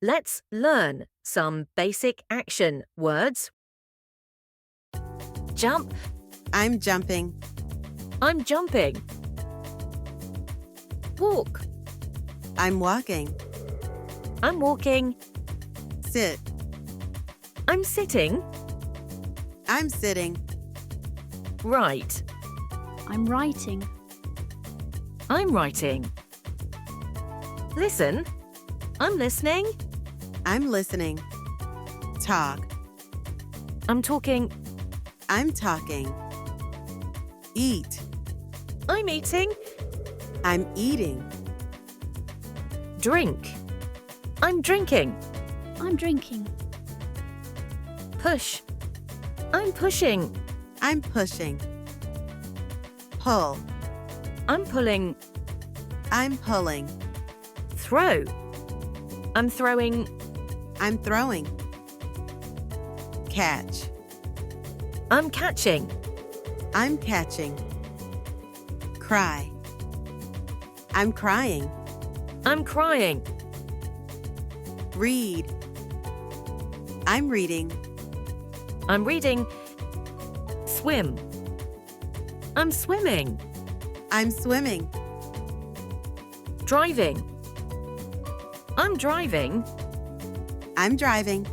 Let's learn some basic action words. Jump. I'm jumping. I'm jumping. Walk. I'm walking. I'm walking. Sit. I'm sitting. I'm sitting. Write. I'm writing. I'm writing. Listen. I'm listening. I'm listening. Talk. I'm talking. I'm talking. Eat. I'm eating. I'm eating. Drink. I'm drinking. I'm drinking. Push. I'm pushing. I'm pushing. Pull. I'm pulling. I'm pulling. Throw. I'm throwing. I'm throwing. Catch. I'm catching. I'm catching. Cry. I'm crying. I'm crying. Read. I'm reading. I'm reading. Swim. I'm swimming. I'm swimming. Driving. I'm driving. I'm driving.